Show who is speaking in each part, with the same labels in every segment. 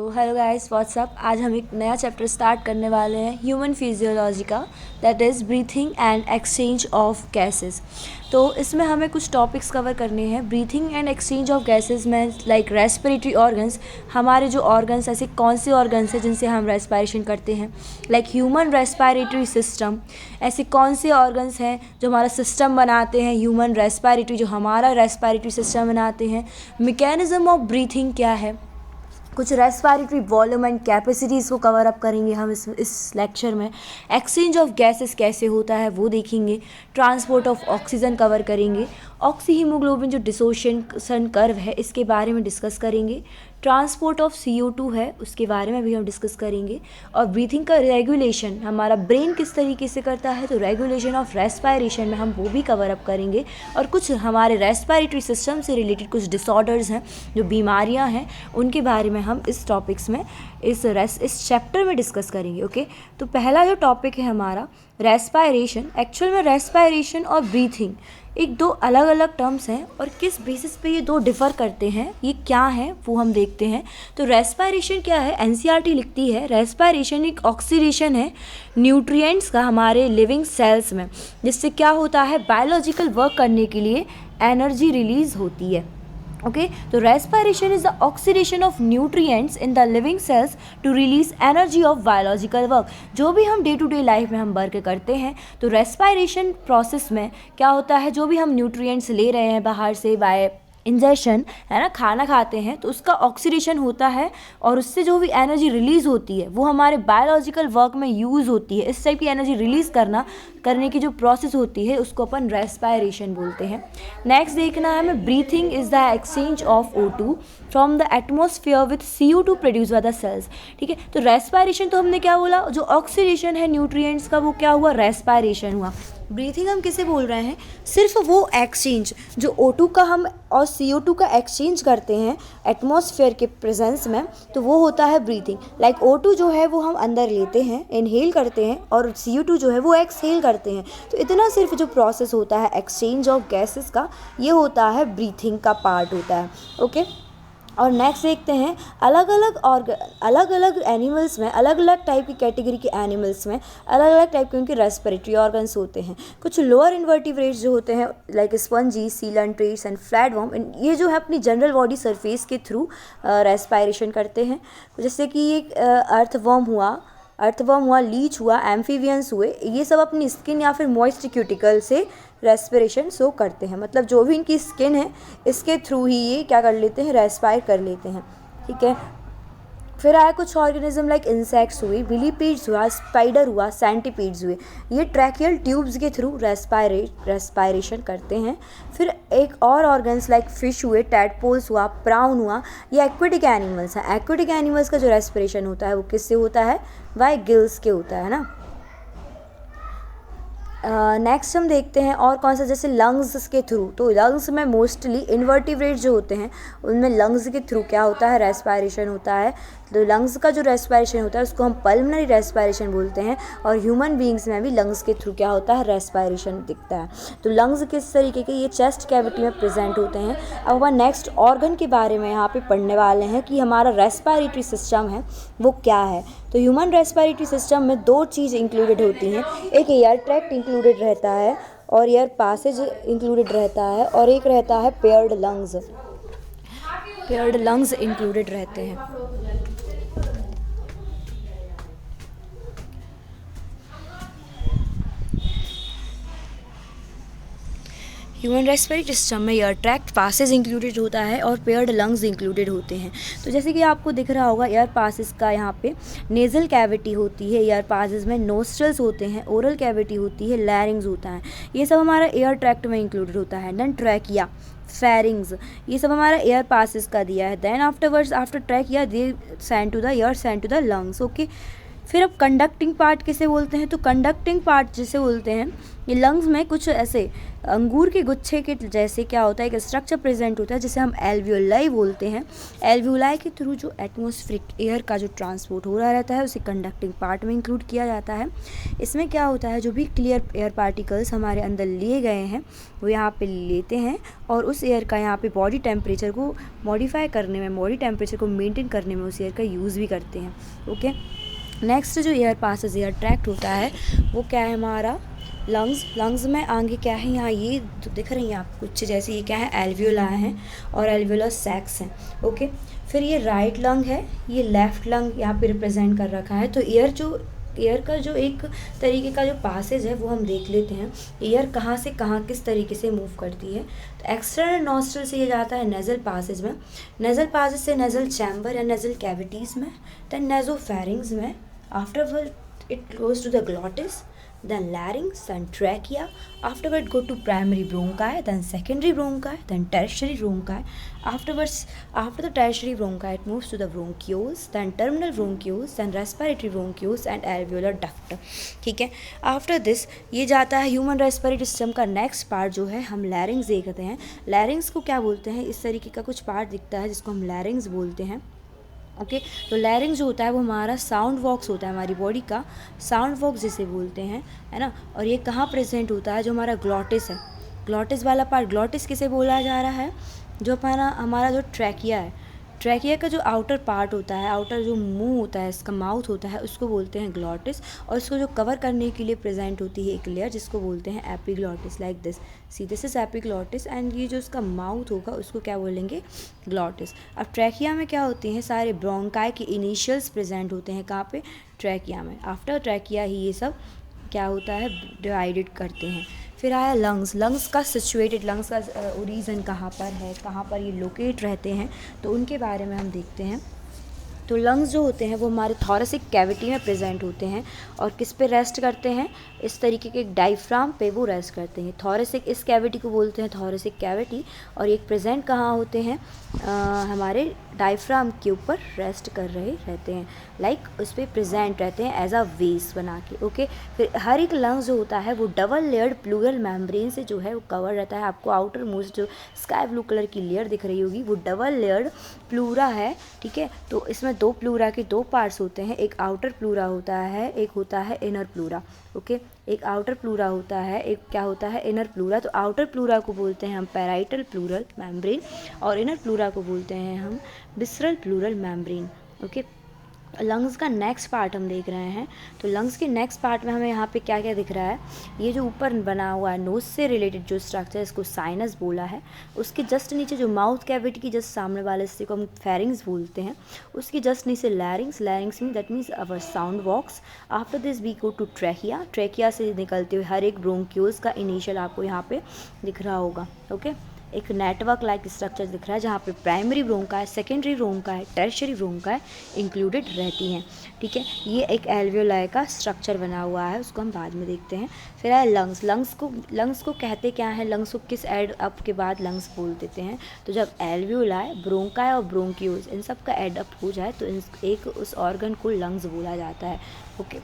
Speaker 1: Hello guys what's up. आज हम एक नया चैप्टर स्टार्ट करने वाले हैं ह्यूमन फिजियोलॉजी का, that is breathing and exchange of gases. तो इसमें हमें कुछ टॉपिक्स कवर करने हैं। Breathing and exchange of gases में लाइक रेस्पिरेटरी ऑर्गन्स, हमारे जो ऑर्गन्स ऐसे कौन से ऑर्गन्स हैं जिनसे हम रेस्पायरेशन करते हैं, लाइक ह्यूमन रेस्पायरेटरी सिस्टम, ऐसे कौन से ऑर्गन्स हैं जो हमारा सिस्टम बनाते हैं, ह्यूमन रेस्पायरेटरी जो हमारा रेस्पायरेटरी सिस्टम बनाते हैं। मैकेनिज्म ऑफ ब्रीथिंग क्या है, कुछ रेस्पायरेटरी वॉल्यूम एंड कैपेसिटीज़ को कवर अप करेंगे हम इस लेक्चर में। एक्सचेंज ऑफ गैसेस कैसे होता है वो देखेंगे। ट्रांसपोर्ट ऑफ ऑक्सीजन कवर करेंगे। ऑक्सी हीमोग्लोबिन जो डिसोसिएशन कर्व है इसके बारे में डिस्कस करेंगे। ट्रांसपोर्ट ऑफ CO2 है उसके बारे में भी हम डिस्कस करेंगे। और ब्रीथिंग का रेगुलेशन हमारा ब्रेन किस तरीके से करता है, तो रेगुलेशन ऑफ रेस्पायरेशन में हम वो भी कवर अप करेंगे। और कुछ हमारे रेस्पायरेटरी सिस्टम से रिलेटेड कुछ डिसऑर्डर्स हैं, जो बीमारियां हैं, उनके बारे में हम इस टॉपिक्स में इस चैप्टर में डिस्कस करेंगे। ओके, तो पहला जो टॉपिक है हमारा रेस्पायरेशन। एक्चुअल में रेस्पायरेशन और ब्रीथिंग एक दो अलग अलग टर्म्स हैं, और किस बेसिस पे ये दो डिफ़र करते हैं, ये क्या है वो हम देखते हैं। तो रेस्पायरेशन क्या है, NCERT लिखती है रेस्पायरेशन एक ऑक्सीडेशन है न्यूट्रिएंट्स का हमारे लिविंग सेल्स में, जिससे क्या होता है, बायोलॉजिकल वर्क करने के लिए एनर्जी रिलीज होती है। ओके, तो respiration is the oxidation of nutrients in the living cells to release energy of biological work. जो भी हम डे टू डे लाइफ में हम वर्क करते हैं, तो रेस्पायरेशन प्रोसेस में क्या होता है, जो भी हम न्यूट्रिएंट्स ले रहे हैं बाहर से बाय इंजेक्शन, है ना, खाना खाते हैं तो उसका ऑक्सीडेशन होता है, और उससे जो भी एनर्जी रिलीज़ होती है वो हमारे बायोलॉजिकल वर्क में यूज़ होती है। इस टाइप की एनर्जी रिलीज़ करने की जो प्रोसेस होती है उसको अपन रेस्पायरेशन बोलते हैं। नेक्स्ट देखना है हमें, breathing is the exchange of O2 from the atmosphere with CO2 produce by the cells. ठीक है, तो रेस्पायरेशन तो हमने क्या बोला, जो ऑक्सीडेशन है न्यूट्रिएंट्स का वो क्या हुआ, रेस्पायरेशन हुआ। ब्रीथिंग हम किसे बोल रहे हैं, सिर्फ वो एक्सचेंज जो O2 का हम और CO2 का एक्सचेंज करते हैं एटमॉस्फेयर के प्रेजेंस में, तो वो होता है ब्रीथिंग। लाइक O2 जो है वो हम अंदर लेते हैं, इनहेल करते हैं, और CO2 जो है वो एक्सहेल करते हैं। तो इतना सिर्फ जो प्रोसेस होता है एक्सचेंज ऑफ गैसेस का, ये होता है ब्रीथिंग का पार्ट होता है। ओके, और नेक्स्ट देखते हैं अलग अलग एनिमल्स में, अलग अलग टाइप की कैटेगरी के एनिमल्स में अलग अलग टाइप के उनके रेस्पिरेटरी ऑर्गन्स होते हैं। कुछ लोअर इन्वर्टिब्रेट्स जो होते हैं like spongy, coelenterates and flatworm, ये जो है अपनी जनरल बॉडी सरफेस के थ्रू रेस्पायरेशन करते हैं। जैसे कि एक अर्थवर्म हुआ, लीच हुआ, एम्फीबियंस हुए, ये सब अपनी स्किन या फिर मॉइस्ट क्यूटिकल से रेस्पिरेशन शो करते हैं। मतलब जो भी इनकी स्किन है इसके थ्रू ही ये क्या कर लेते हैं, रेस्पायर कर लेते हैं। ठीक है, फिर आए कुछ ऑर्गेनिज्म लाइक इंसेक्ट्स हुए, मिलीपीड्स हुआ, स्पाइडर हुआ, सेंटीपीड्स हुए, ये ट्रैकियल ट्यूब्स के थ्रू रेस्पायरेशन करते हैं। फिर एक और ऑर्गन्स लाइक फिश हुए, टैडपोल्स हुआ, प्राउन हुआ, ये एक्वेटिक एनिमल्स हैं। एक्वेटिक एनिमल्स का जो रेस्पिरेशन होता है वो किससे होता है, बाय गिल्स के होता है ना। नेक्स्ट हम देखते हैं और कौन सा, जैसे लंग्स के थ्रू। तो लंग्स में मोस्टली इन्वर्टिब्रेट जो होते हैं उनमें लंग्स के थ्रू क्या होता है, रेस्पायरेशन होता है। तो लंग्स का जो रेस्पायरेशन होता है उसको हम पल्मनरी रेस्पायरेशन बोलते हैं, और ह्यूमन बींग्स में भी लंग्स के थ्रू क्या होता है, रेस्पायरेशन दिखता है। तो लंग्स किस तरीके के, ये चेस्ट कैविटी में प्रेजेंट होते हैं। अब हम नेक्स्ट ऑर्गन के बारे में यहाँ पे पढ़ने वाले हैं कि हमारा रेस्पायरेटरी सिस्टम है वो क्या है। तो ह्यूमन रेस्पायरेटरी सिस्टम में दो चीज़ इंक्लूडेड होती हैं, एक एयर ट्रैक्ट इंक्लूडेड रहता है और एयर पासेज इंक्लूडेड रहता है, और एक रहता है पेयर्ड लंग्स इंक्लूडेड रहते हैं। ह्यूमन रेस्पिरेटरी सिस्टम में एयर ट्रैक्ट पासेज इंक्लूडेड होता है और पेयर्ड लंग्स इंक्लूडेड होते हैं। तो जैसे कि आपको दिख रहा होगा एयर पासेज का यहाँ पे नेज़ल कैविटी होती है, एयर पासेज में नोस्ट्रल्स होते हैं, ओरल कैविटी होती है, लैरिंग्स होता है, ये सब हमारा एयर ट्रैक्ट में इंक्लूडेड होता है। देन ट्रैकिया, फेरिंग्स, ये सब हमारा एयर पासेज का दिया है। Then afterwards after trachea they send to the lungs. Okay, फिर अब कंडक्टिंग पार्ट किसे बोलते हैं, तो कंडक्टिंग पार्ट जिसे बोलते हैं, ये लंग्स में कुछ ऐसे अंगूर के गुच्छे के जैसे क्या होता है, एक स्ट्रक्चर प्रेजेंट होता है जिसे हम एल्वियोलाई बोलते हैं। एल्वियोलाई के थ्रू जो एटमॉस्फेरिक एयर का जो ट्रांसपोर्ट हो रहा रहता है उसे कंडक्टिंग पार्ट में इंक्लूड किया जाता है। इसमें क्या होता है, जो भी क्लियर एयर पार्टिकल्स हमारे अंदर लिए गए हैं वो यहाँ पे लेते हैं और उस एयर का यहाँ पे बॉडी टेम्परेचर को मॉडिफाई करने में, बॉडी टेम्परेचर को मेंटेन करने में उस एयर का यूज़ भी करते हैं। ओके, नेक्स्ट जो एयर पासेस, एयर ट्रैक्ट होता है वो क्या है हमारा लंग्स। लंग्स में आगे क्या है, यहाँ ये तो दिख रही हैं आपको कुछ जैसे, ये क्या है एल्वियोलाई हैं और एल्वियोलर सैक्स हैं। ओके, फिर ये राइट लंग है, ये लेफ्ट लंग यहाँ पे रिप्रेजेंट कर रखा है। तो एयर का जो एक तरीके का जो पासेज है वो हम देख लेते हैं, एयर कहाँ से कहाँ किस तरीके से मूव करती है। तो एक्सटर्नल नॉस्ट्रल से ये जाता है नेज़ल पासेज में, नेज़ल पासेज से नेज़ल चैम्बर या नेज़ल कैविटीज़ में, देन नेज़ोफेरिंग्स में, afterward it goes to the glottis, then larynx, then trachea, afterward go to primary bronchi, then secondary bronchi, then tertiary bronchi. After the tertiary bronchi it moves to the bronchioles, then terminal bronchioles, then respiratory bronchioles and alveolar duct. ठीक है, after this ये जाता है human respiratory system का next part जो है हम लैरिंग्स देखते हैं। लैरिंग्स को क्या बोलते हैं, इस तरीके का कुछ पार्ट दिखता है जिसको हम लैरिंग्स बोलते हैं। ओके, तो लैरिंग्स जो होता है वो हमारा साउंड बॉक्स होता है, हमारी बॉडी का साउंड बॉक्स जिसे बोलते हैं, है ना। और ये कहाँ प्रेजेंट होता है, जो हमारा ग्लॉटिस है, ग्लॉटिस वाला पार्ट। ग्लॉटिस किसे बोला जा रहा है, जो हमारा जो ट्रैकिया है, ट्रैकिया का जो आउटर पार्ट होता है, आउटर जो मुंह होता है, इसका माउथ होता है, उसको बोलते हैं ग्लॉटिस। और इसको जो कवर करने के लिए प्रेजेंट होती है एक लेयर जिसको बोलते हैं epiglottis, like this. See this is epiglottis and ये जो इसका माउथ होगा उसको क्या बोलेंगे, ग्लॉटिस। अब ट्रैकिया में क्या होते हैं, सारे ब्रोंकाई के इनिशियल्स प्रेजेंट होते हैं, कहाँ पे, ट्रैकिया में। आफ्टर ट्रैकिया ही ये सब क्या होता है, डिवाइडेड करते हैं। फिर आया लंग्स। लंग्स का सिचुएटेड, लंग्स का ओरिजिन कहाँ पर है, कहाँ पर ये लोकेट रहते हैं, तो उनके बारे में हम देखते हैं। तो लंग्स जो होते हैं वो हमारे थॉरेसिक कैविटी में प्रेजेंट होते हैं और किस पे रेस्ट करते हैं, इस तरीके के डायफ्राम पे वो रेस्ट करते हैं। थॉरेसिक, इस कैविटी को बोलते हैं थॉरेसिक कैविटी। और ये प्रेजेंट कहाँ होते हैं, हमारे डायफ्राम के ऊपर रेस्ट कर रहे रहते हैं, लाइक उस पर प्रेजेंट रहते हैं एज अ वेस बना के। ओके, फिर हर एक लंग्स जो होता है वो डबल लेयर्ड प्लूरल मेम्ब्रेन से जो है वो कवर रहता है। आपको आउटर मोस्ट जो स्काई ब्लू कलर की लेयर दिख रही होगी वो डबल लेयर्ड प्लूरा है, ठीक है। तो इसमें दो प्लूरा के दो पार्ट्स होते हैं, एक आउटर प्लूरा होता है, एक होता है इनर प्लूरा। ओके, एक आउटर प्लूरा होता है, एक क्या होता है, इनर प्लूरा। तो आउटर प्लूरा को बोलते हैं हम पैराइटल प्लूरल मेम्ब्रेन और इनर प्लूरा को बोलते हैं हम visceral pleural membrane. Okay, lungs का नेक्स्ट पार्ट हम देख रहे हैं। तो लंग्स के नेक्स्ट पार्ट में हमें यहाँ पे क्या क्या दिख रहा है, ये जो ऊपर बना हुआ है नोज से रिलेटेड जो स्ट्रक्चर, इसको साइनस बोला है। उसके जस्ट नीचे जो माउथ कैविटी की जस्ट सामने वाले हिस्से को हम फेरिंग्स बोलते हैं, उसकी जस्ट नीचे larynx. Larynx mean that means our sound box. After this we go to trachea. Trachea से निकलते हुए हर एक ब्रोंक्यूल्स का इनिशियल आपको यहाँ पे दिख रहा होगा। ओके, एक नेटवर्क लाइक स्ट्रक्चर दिख रहा है जहाँ पे primary bronchi, secondary bronchi, tertiary bronchi included रहती हैं, ठीक है। ये एक एल्वियोलाई का स्ट्रक्चर बना हुआ है, उसको हम बाद में देखते हैं। फिर है लंग्स। लंग्स को कहते क्या है, लंग्स को किस एड अप के बाद लंग्स बोल देते हैं, तो जब एल्वियोलाई, ब्रोंकाई और ब्रोंक्यूल्स इन सब का एड अप हो जाए तो एक उस ऑर्गन को लंग्स बोला जाता है। ओके,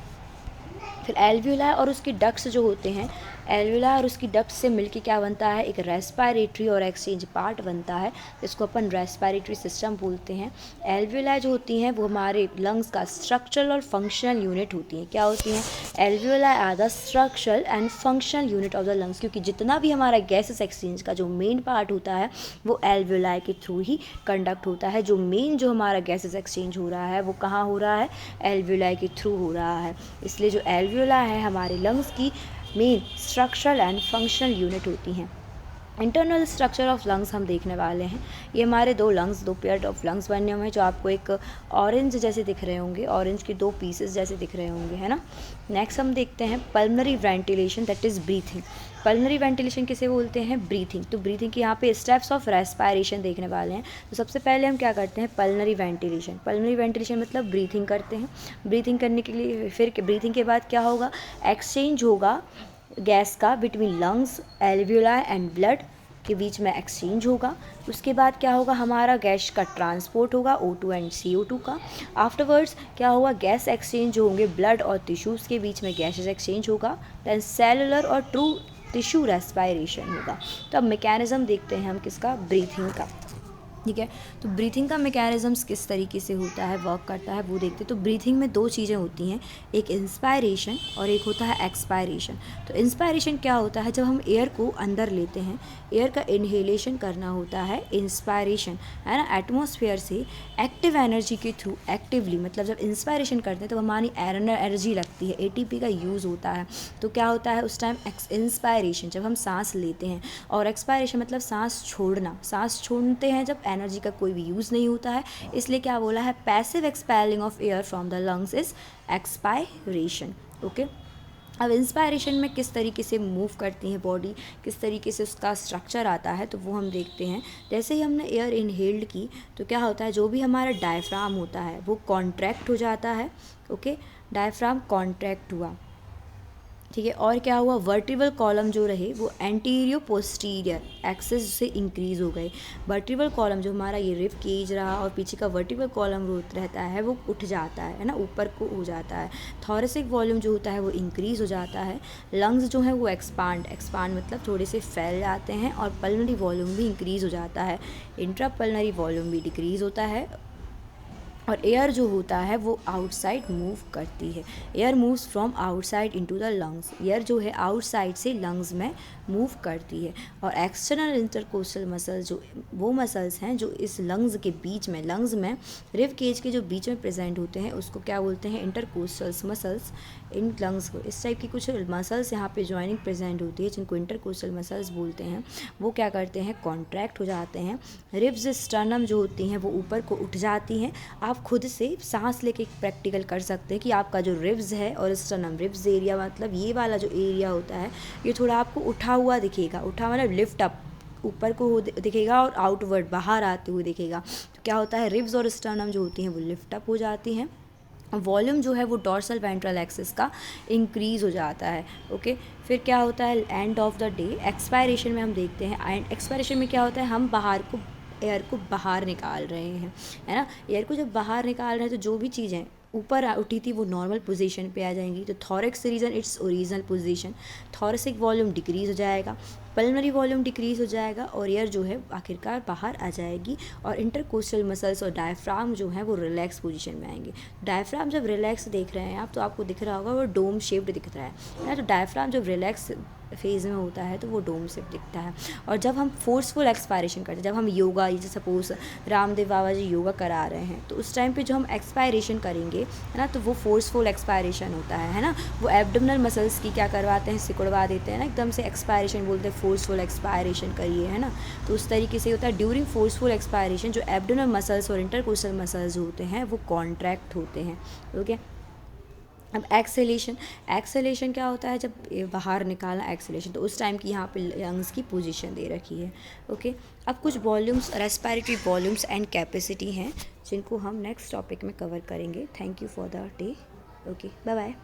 Speaker 1: फिर एल्वियोलाई और उसकी डक्ट्स जो होते हैं, एल्वियोलाई और उसकी डक्ट से मिलके क्या बनता है, एक रेस्पिरेटरी और एक्सचेंज पार्ट बनता है, इसको अपन रेस्पिरेटरी सिस्टम बोलते हैं। एल्वियोलाई जो होती हैं वो हमारे लंग्स का स्ट्रक्चरल और फंक्शनल यूनिट होती हैं। क्या होती हैं, alveoli are the structural and functional unit of the lungs, क्योंकि जितना भी हमारा गैसेस एक्सचेंज का जो मेन पार्ट होता है वो एल्वियोलाई के थ्रू ही कंडक्ट होता है। जो हमारा गैसेस एक्सचेंज हो रहा है वो कहाँ हो रहा है, एल्वियोलाई के थ्रू हो रहा है। इसलिए जो एल्वियोलाई है हमारे लंग्स की main structural and functional unit होती हैं। इंटरनल स्ट्रक्चर ऑफ लंग्स हम देखने वाले हैं। ये हमारे दो पेयर ऑफ लंग्स बने हुए हैं जो आपको एक ऑरेंज जैसे दिख रहे होंगे, ऑरेंज के दो पीसेस जैसे दिख रहे होंगे, है ना। नेक्स्ट हम देखते हैं pulmonary ventilation, that is breathing. Pulmonary ventilation किसे बोलते हैं, ब्रीथिंग। तो ब्रीथिंग के यहाँ पे स्टेप्स ऑफ रेस्पिरेशन देखने वाले हैं। तो सबसे पहले हम क्या करते हैं, पल्मनरी वेंटिलेशन। पल्मनरी वेंटिलेशन मतलब ब्रीथिंग करते हैं। ब्रीथिंग करने के लिए फिर ब्रीथिंग के बाद क्या होगा, एक्सचेंज होगा गैस का between lungs, alveoli and blood. के बीच में एक्सचेंज होगा। उसके बाद क्या होगा, हमारा गैस का ट्रांसपोर्ट होगा O2 एंड CO2 का। आफ्टरवर्ड्स क्या होगा, गैस एक्सचेंज जो होंगे ब्लड और टिश्यूज़ के बीच में गैसेज एक्सचेंज होगा। दैन सेलुलर और ट्रू टिश्यू रेस्पायरेशन होगा। तो अब मैकेनिज़्म देखते हैं हम किसका, ब्रीथिंग का। ठीक है, तो ब्रीथिंग का मैकेनिज़म्स किस तरीके से होता है, वर्क करता है, वो देखते हैं। तो ब्रीथिंग में दो चीज़ें होती हैं, एक इंस्पायरेशन और एक होता है एक्सपायरेशन। तो इंस्पायरेशन क्या होता है, जब हम एयर को अंदर लेते हैं, एयर का इनहेलेशन करना होता है इंस्पायरेशन, है ना, एटमॉस्फेयर से एक्टिव एनर्जी के थ्रू। एक्टिवली मतलब जब इंस्पायरेशन करते हैं तो हमारी एनर्जी लगती है, ATP का यूज़ होता है। तो क्या होता है उस टाइम, इंस्पायरेशन जब हम सांस लेते हैं, और एक्सपायरेशन मतलब सांस छोड़ना। सांस छोड़ते हैं जब एनर्जी का कोई भी यूज़ नहीं होता है, इसलिए क्या बोला है, passive expelling of air from the lungs is expiration. Okay, अब इंस्पायरेशन में किस तरीके से मूव करती है बॉडी, किस तरीके से उसका स्ट्रक्चर आता है, तो वो हम देखते हैं। जैसे ही हमने एयर इनहेल्ड की तो क्या होता है, जो भी हमारा डायफ्राम होता है वो कॉन्ट्रैक्ट हो जाता है। ओके, डायफ्राम कॉन्ट्रैक्ट हुआ, ठीक है। और क्या हुआ, वर्टिब्रल कॉलम जो रहे वो एंटीरियो पोस्टीरियर एक्सिस से इंक्रीज़ हो गए। वर्टिब्रल कॉलम जो हमारा ये रिब केज रहा और पीछे का वर्टिब्रल कॉलम रहता है वो उठ जाता है ना, ऊपर को हो जाता है। थॉरेसिक वॉल्यूम जो होता है वो इंक्रीज़ हो जाता है। लंग्स जो है वो एक्सपांड मतलब थोड़े से फैल जाते हैं, और पल्मोनरी वॉल्यूम भी इंक्रीज़ हो जाता है। इंट्रा पल्मोनरी वॉल्यूम भी डिक्रीज़ होता है, और एयर जो होता है वो आउटसाइड मूव करती है। Air moves from outside into the lungs. Air जो है आउटसाइड से लंग्स में मूव करती है। और एक्सटर्नल इंटरकोस्टल मसल्स जो वो मसल्स हैं जो इस लंग्स के बीच में, लंग्स में रिब केज के जो बीच में प्रेजेंट होते हैं उसको क्या बोलते हैं, इंटरकोस्टल मसल्स। इन लंग्स को इस टाइप की कुछ मसल्स यहाँ पे ज्वाइनिंग प्रेजेंट होती है जिनको इंटरकोस्टल मसल्स बोलते हैं। वो क्या करते हैं, कॉन्ट्रैक्ट हो जाते हैं। रिब्स स्टर्नम जो होती हैं वो ऊपर को उठ जाती हैं। आप खुद से सांस लेके प्रैक्टिकल कर सकते हैं कि आपका जो रिब्स है और स्टर्नम, रिब्स एरिया मतलब ये वाला जो एरिया होता है ये थोड़ा आपको उठा हुआ दिखेगा। उठा मतलब लिफ्ट अप, ऊपर को दिखेगा, और आउटवर्ड बाहर आते हुए दिखेगा। तो क्या होता है, रिब्स और स्टर्नम जो होती हैं वो लिफ्ट अप हो जाती हैं। वॉल्यूम जो है वो डॉर्सल वेंट्रल एक्सिस का इंक्रीज़ हो जाता है। ओके, फिर क्या होता है, end of the day expiration में हम देखते हैं। एंड एक्सपायरेशन में क्या होता है, हम एयर को बाहर निकाल रहे हैं, है ना। एयर को जब बाहर निकाल रहे हैं तो जो भी चीज़ें ऊपर उठी थी वो नॉर्मल पोजीशन पे आ जाएंगी। तो thorax region it's original position, thoracic volume decrease हो जाएगा, पल्मोनरी वॉल्यूम डिक्रीज़ हो जाएगा, और एयर जो है आखिरकार बाहर आ जाएगी। और इंटरकोस्टल मसल्स और डायफ्राम जो है वो रिलैक्स पोजीशन में आएंगे। डायफ्राम जब रिलैक्स देख रहे हैं आप, तो आपको दिख रहा होगा वो डोम शेप्ड दिख रहा है ना। तो डायफ्राम जब रिलैक्स फेज़ में होता है तो वो डोम शेप दिखता है। और जब हम फोर्सफुल एक्सपायरेशन करते हैं, जब हम योगा, जैसे सपोज रामदेव बाबा जी योगा करा रहे हैं, तो उस टाइम पे जो हम एक्सपायरेशन करेंगे, है ना, तो वो फोर्सफुल एक्सपायरेशन होता है ना। वो एब्डोमिनल मसल्स की क्या करवाते हैं, सिकुड़वा देते हैं ना, एकदम से एक्सपायरेशन बोलते हैं, फोर्सफुल एक्सपायरेशन करिए, है ना। तो उस तरीके से होता है। ड्यूरिंग फोर्सफुल एक्सपायरेशन जो एब्डोमिनल मसल्स और इंटरकोस्टल मसल्स होते हैं वो कॉन्ट्रैक्ट होते हैं। ओके, अब एक्सेलेशन क्या होता है, जब बाहर निकालना एक्सेलेशन, तो उस टाइम की यहाँ पे लंग्स की पोजीशन दे रखी है। ओके, अब कुछ volumes, respiratory volumes and capacity हैं जिनको हम नेक्स्ट टॉपिक में कवर करेंगे। Thank you for the day. Okay, bye bye.